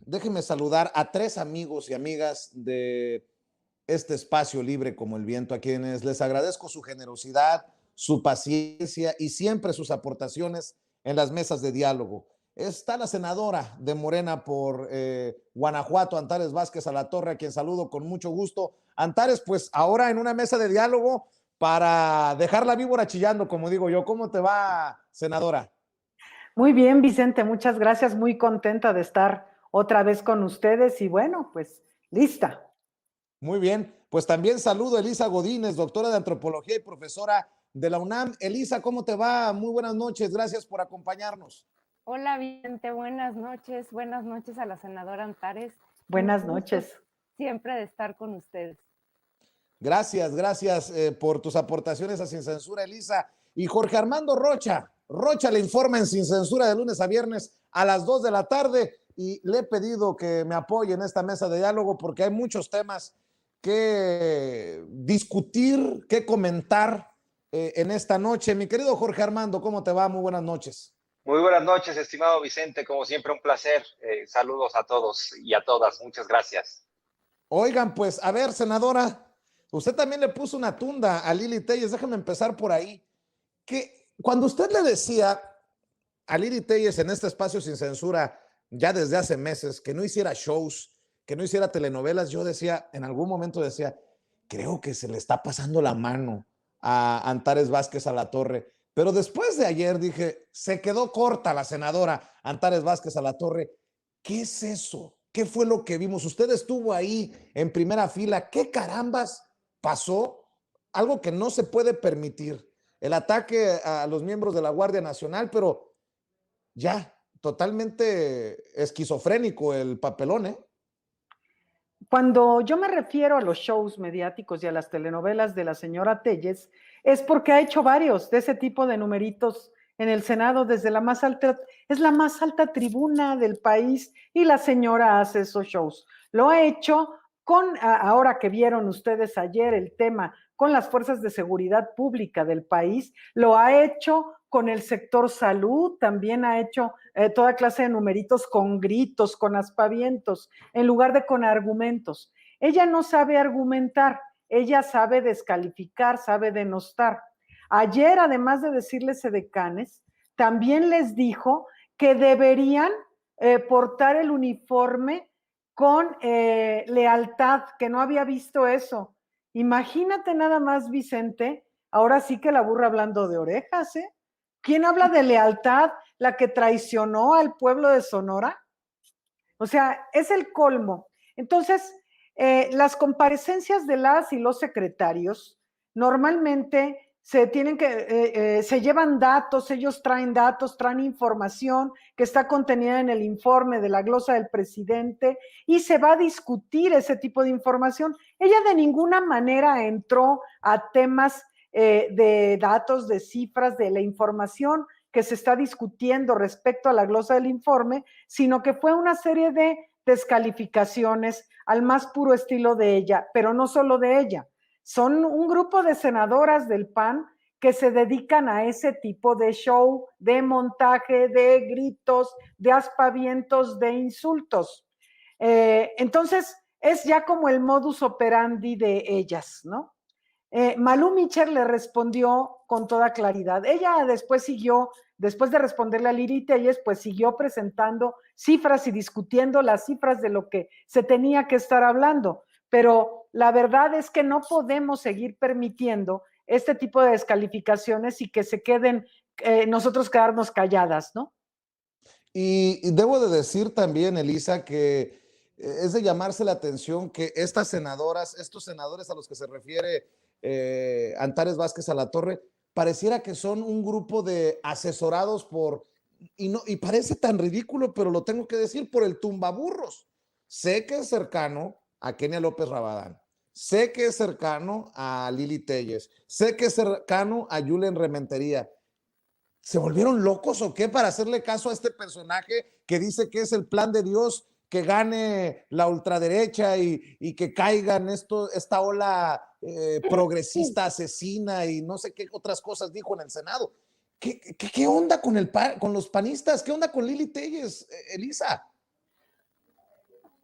déjenme saludar a 3 amigos y amigas de este espacio libre como el viento, a quienes les agradezco su generosidad, su paciencia y siempre sus aportaciones en las mesas de diálogo. Está la senadora de Morena por Guanajuato, Antares Vázquez Alatorre, a quien saludo con mucho gusto. Antares, pues ahora en una mesa de diálogo para dejar la víbora chillando, como digo yo. ¿Cómo te va, senadora? Muy bien, Vicente, muchas gracias. Muy contenta de estar otra vez con ustedes y bueno, pues lista. Muy bien, pues también saludo a Elisa Godínez, doctora de antropología y profesora de la UNAM. Elisa, ¿cómo te va? Muy buenas noches, gracias por acompañarnos. Hola Vicente, buenas noches a la senadora Antares. Buenas Un gusto noches. siempre de estar con ustedes. Gracias por tus aportaciones a Sin Censura, Elisa. Y Jorge Armando Rocha, Rocha le informa en Sin Censura de lunes a viernes a las 2 de la tarde y le he pedido que me apoye en esta mesa de diálogo porque hay muchos temas que discutir, que comentar en esta noche. Mi querido Jorge Armando, ¿cómo te va? Muy buenas noches. Muy buenas noches, estimado Vicente. Como siempre, un placer. Saludos a todos y a todas. Muchas gracias. Oigan, pues, a ver, senadora, usted también le puso una tunda a Lili Telles. Déjame empezar por ahí. Que cuando usted le decía a Lili Telles en este espacio Sin Censura, ya desde hace meses, que no hiciera shows, que no hiciera telenovelas, yo decía, en algún momento decía, creo que se le está pasando la mano a Antares Vázquez Alatorre. Pero después de ayer dije, se quedó corta la senadora Antares Vázquez Alatorre. ¿Qué es eso? ¿Qué fue lo que vimos? Usted estuvo ahí en primera fila. ¿Qué carambas pasó? Algo que no se puede permitir. El ataque a los miembros de la Guardia Nacional, pero ya, totalmente esquizofrénico el papelón, ¿eh? Cuando yo me refiero a los shows mediáticos y a las telenovelas de la señora Telles, es porque ha hecho varios de ese tipo de numeritos en el Senado desde la más alta, es la más alta tribuna del país y la señora hace esos shows. Lo ha hecho con, ahora que vieron ustedes ayer el tema con las fuerzas de seguridad pública del país, lo ha hecho con el sector salud, también ha hecho toda clase de numeritos con gritos, con aspavientos, en lugar de con argumentos. Ella no sabe argumentar, ella sabe descalificar, sabe denostar. Ayer, además de decirles edecanes, también les dijo que deberían portar el uniforme con lealtad, que no había visto eso. Imagínate nada más, Vicente, ahora sí que la burra hablando de orejas, ¿eh? ¿Quién habla de lealtad? ¿La que traicionó al pueblo de Sonora? O sea, es el colmo. Entonces, las comparecencias de las y los secretarios normalmente se llevan datos, ellos traen información que está contenida en el informe de la glosa del presidente y se va a discutir ese tipo de información. Ella de ninguna manera entró a temas de datos, de cifras, de la información que se está discutiendo respecto a la glosa del informe, sino que fue una serie de descalificaciones al más puro estilo de ella, pero no solo de ella. Son un grupo de senadoras del PAN que se dedican a ese tipo de show, de montaje, de gritos, de aspavientos, de insultos. Entonces, es ya como el modus operandi de ellas, ¿no? Malú Micher le respondió con toda claridad. Ella después siguió, después de responderle a Lili Telles, pues siguió presentando cifras y discutiendo las cifras de lo que se tenía que estar hablando. Pero la verdad es que no podemos seguir permitiendo este tipo de descalificaciones y que se queden, nosotros quedarnos calladas, ¿no? Y debo de decir también, Elisa, que es de llamarse la atención que estas senadoras, estos senadores a los que se refiere Antares Vázquez Alatorre, pareciera que son un grupo de asesorados por, y parece tan ridículo, pero lo tengo que decir, por el tumbaburros. Sé que es cercano a Kenia López Rabadán, sé que es cercano a Lili Telles, sé que es cercano a Yulen Rementería. ¿Se volvieron locos o qué para hacerle caso a este personaje que dice que es el plan de Dios, que gane la ultraderecha y que caigan esta ola progresista asesina y no sé qué otras cosas dijo en el Senado? ¿Qué onda con los panistas? ¿Qué onda con Lili Telles, Elisa?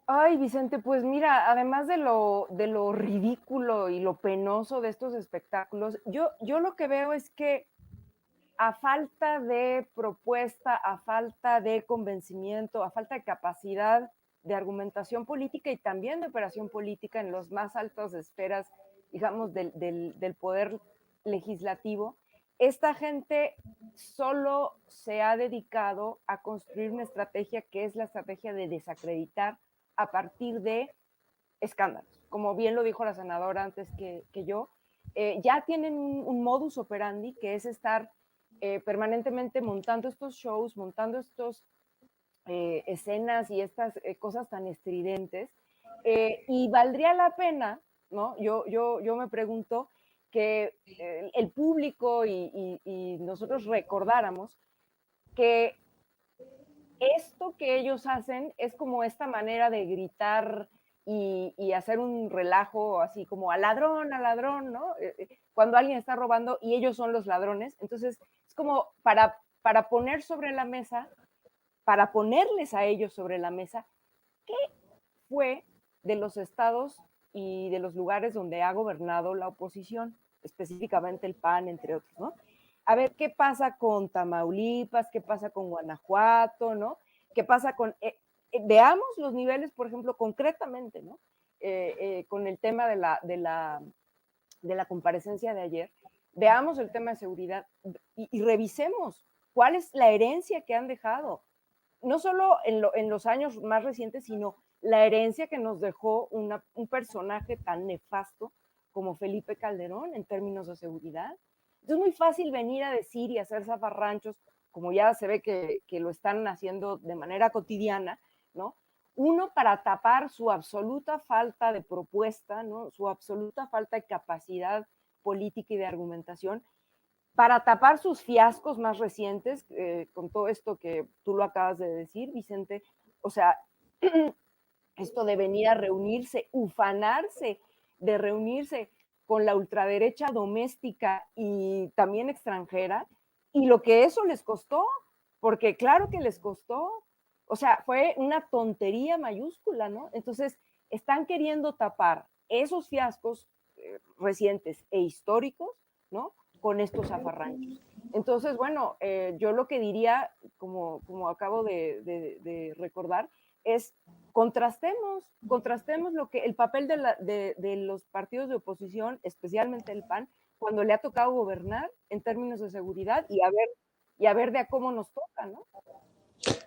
Ay, Vicente, pues mira, además de lo ridículo y lo penoso de estos espectáculos, yo lo que veo es que a falta de propuesta, a falta de convencimiento, a falta de capacidad de argumentación política y también de operación política en las más altas esferas, digamos, del poder legislativo, esta gente solo se ha dedicado a construir una estrategia que es la estrategia de desacreditar a partir de escándalos. Como bien lo dijo la senadora antes que yo, ya tienen un modus operandi que es estar permanentemente montando estos shows, montando estos escenas y estas cosas tan estridentes. Y valdría la pena, ¿no? Yo me pregunto que el público y nosotros recordáramos que esto que ellos hacen es como esta manera de gritar y hacer un relajo así como al ladrón, ¿no? Cuando alguien está robando y ellos son los ladrones. Entonces, es como para poner sobre la mesa, para ponerles a ellos sobre la mesa, ¿qué fue de los estados y de los lugares donde ha gobernado la oposición, específicamente el PAN, entre otros, ¿no? A ver qué pasa con Tamaulipas, qué pasa con Guanajuato, ¿no? ¿Qué pasa con... veamos los niveles, por ejemplo, concretamente, ¿no? Con el tema de la comparecencia de ayer, veamos el tema de seguridad y revisemos cuál es la herencia que han dejado, no solo en los años más recientes, sino la herencia que nos dejó un personaje tan nefasto como Felipe Calderón en términos de seguridad. Es muy fácil venir a decir y hacer zafarranchos, como ya se ve que lo están haciendo de manera cotidiana, ¿no? Uno, para tapar su absoluta falta de propuesta, ¿no? Su absoluta falta de capacidad política y de argumentación, para tapar sus fiascos más recientes, con todo esto que tú lo acabas de decir, Vicente. O sea, esto de venir a reunirse, ufanarse de reunirse con la ultraderecha doméstica y también extranjera, y lo que eso les costó, porque claro que les costó, o sea, fue una tontería mayúscula, ¿no? Entonces, están queriendo tapar esos fiascos recientes e históricos, ¿no? Con estos zafarranchos. Entonces, bueno, yo lo que diría, como acabo de recordar, es contrastemos lo que el papel de los partidos de oposición, especialmente el PAN, cuando le ha tocado gobernar en términos de seguridad y a ver de a cómo nos toca, ¿no?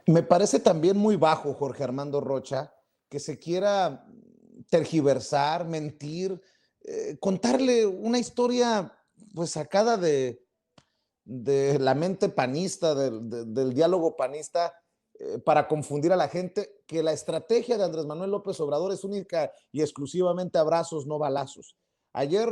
Me parece también muy bajo, Jorge Armando Rocha, que se quiera tergiversar, mentir, contarle una historia pues sacada de la mente panista, del diálogo panista, para confundir a la gente, que la estrategia de Andrés Manuel López Obrador es única y exclusivamente abrazos, no balazos. Ayer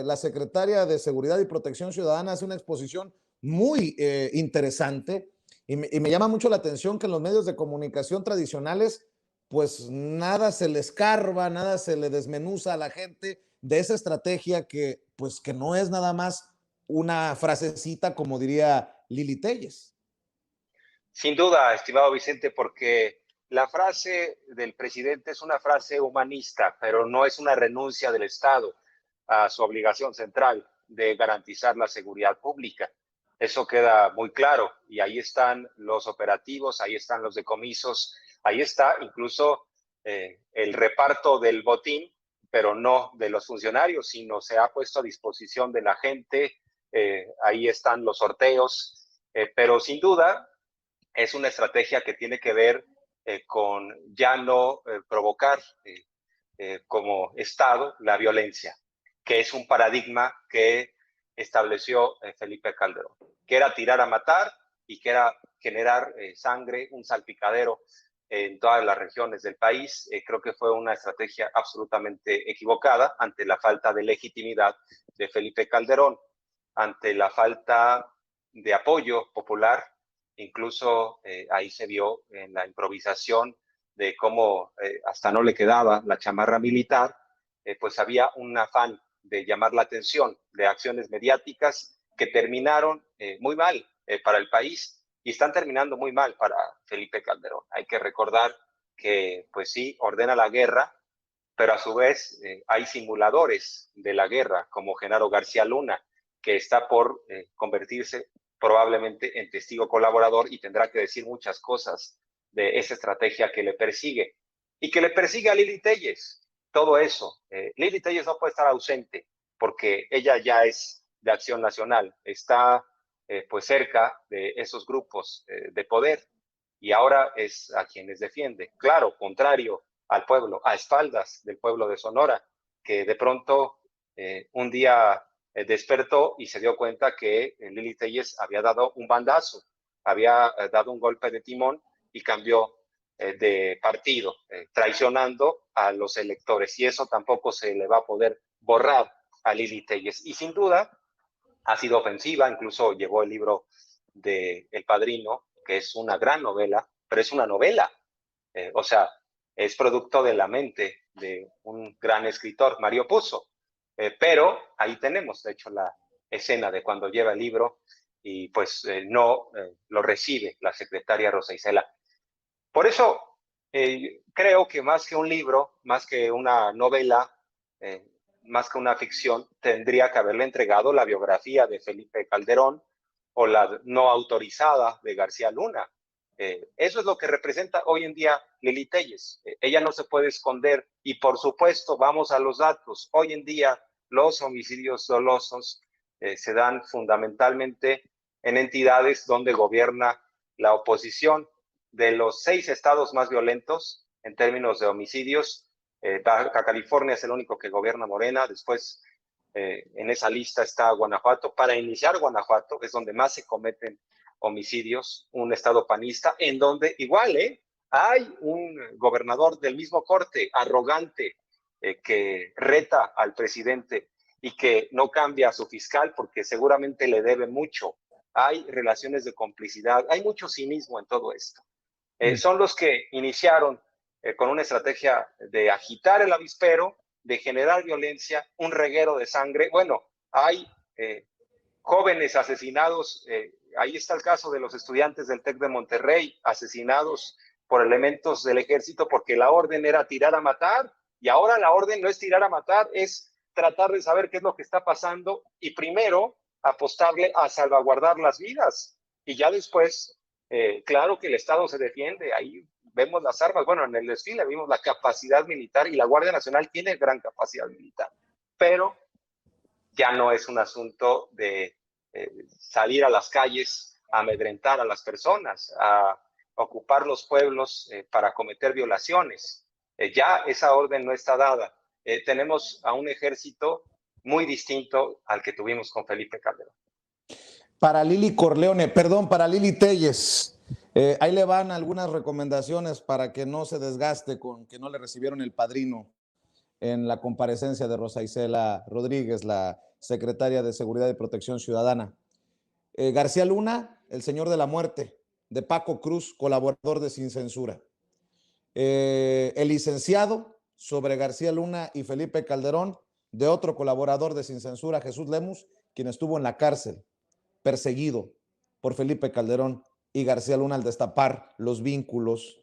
la secretaria de Seguridad y Protección Ciudadana hace una exposición muy interesante y me llama mucho la atención que en los medios de comunicación tradicionales pues nada se le escarba, nada se le desmenuza a la gente de esa estrategia que pues que no es nada más una frasecita como diría Lili Telles. Sin duda, estimado Vicente, porque la frase del presidente es una frase humanista, pero no es una renuncia del Estado a su obligación central de garantizar la seguridad pública. Eso queda muy claro y ahí están los operativos, ahí están los decomisos, ahí está incluso el reparto del botín, pero no de los funcionarios, sino se ha puesto a disposición de la gente, ahí están los sorteos, pero sin duda es una estrategia que tiene que ver con ya no provocar como Estado la violencia, que es un paradigma que estableció Felipe Calderón, que era tirar a matar y que era generar sangre, un salpicadero en todas las regiones del país. Creo que fue una estrategia absolutamente equivocada ante la falta de legitimidad de Felipe Calderón, ante la falta de apoyo popular. Incluso ahí se vio en la improvisación de cómo hasta no le quedaba la chamarra militar, pues había un afán de llamar la atención, de acciones mediáticas que terminaron muy mal para el país y están terminando muy mal para Felipe Calderón. Hay que recordar que pues sí, ordena la guerra, pero a su vez hay simuladores de la guerra, como Genaro García Luna, que está por convertirse probablemente en testigo colaborador y tendrá que decir muchas cosas de esa estrategia que le persigue y que le persigue a Lili Téllez. Todo eso. Lili Téllez no puede estar ausente porque ella ya es de Acción Nacional, está pues cerca de esos grupos de poder y ahora es a quienes defiende. Claro, contrario al pueblo, a espaldas del pueblo de Sonora, que de pronto un día despertó y se dio cuenta que Lili Téllez había dado un bandazo, había dado un golpe de timón y cambió de partido, traicionando a los electores. Y eso tampoco se le va a poder borrar a Lili Téllez. Y sin duda ha sido ofensiva, incluso llevó el libro de El Padrino, que es una gran novela, pero es una novela. O sea, es producto de la mente de un gran escritor, Mario Puzo. Pero ahí tenemos, de hecho, la escena de cuando lleva el libro y pues no lo recibe la secretaria Rosa Isela. Por eso creo que más que un libro, más que una novela, más que una ficción, tendría que haberle entregado la biografía de Felipe Calderón o la no autorizada de García Luna. Eso es lo que representa hoy en día Lili Téllez. Ella no se puede esconder y por supuesto vamos a los datos. Hoy en día los homicidios dolosos se dan fundamentalmente en entidades donde gobierna la oposición. De los 6 estados más violentos en términos de homicidios, Baja California es el único que gobierna Morena, después en esa lista está Guanajuato. Para iniciar, Guanajuato es donde más se cometen homicidios, un estado panista, en donde igual hay un gobernador del mismo corte, arrogante, que reta al presidente y que no cambia a su fiscal porque seguramente le debe mucho. Hay relaciones de complicidad, hay mucho cinismo en todo esto. Son los que iniciaron con una estrategia de agitar el avispero, de generar violencia, un reguero de sangre. Bueno, hay jóvenes asesinados, ahí está el caso de los estudiantes del TEC de Monterrey, asesinados por elementos del ejército porque la orden era tirar a matar, y ahora la orden no es tirar a matar, es tratar de saber qué es lo que está pasando y primero apostarle a salvaguardar las vidas y ya después claro que el Estado se defiende, ahí vemos las armas, bueno, en el desfile vimos la capacidad militar y la Guardia Nacional tiene gran capacidad militar, pero ya no es un asunto de salir a las calles a amedrentar a las personas, a ocupar los pueblos para cometer violaciones. Ya esa orden no está dada. Tenemos a un ejército muy distinto al que tuvimos con Felipe Calderón. Para Lili Corleone, perdón, para Lili Téllez, ahí le van algunas recomendaciones para que no se desgaste con que no le recibieron el padrino en la comparecencia de Rosa Isela Rodríguez, la secretaria de Seguridad y Protección Ciudadana. García Luna, el señor de la muerte, de Paco Cruz, colaborador de Sin Censura. El licenciado sobre García Luna y Felipe Calderón, de otro colaborador de Sin Censura, Jesús Lemus, quien estuvo en la cárcel, perseguido por Felipe Calderón y García Luna al destapar los vínculos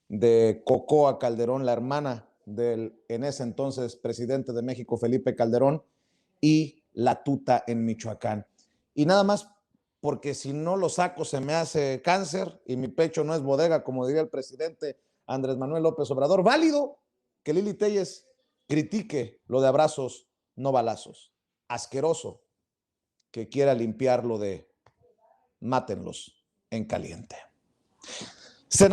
de Cocoa Calderón, la hermana del en ese entonces presidente de México, Felipe Calderón, y la tuta en Michoacán. Y nada más, porque si no lo saco se me hace cáncer y mi pecho no es bodega, como diría el presidente Andrés Manuel López Obrador. Válido que Lili Téllez critique lo de abrazos, no balazos. Asqueroso que quiera limpiarlo de mátenlos en caliente. Senador.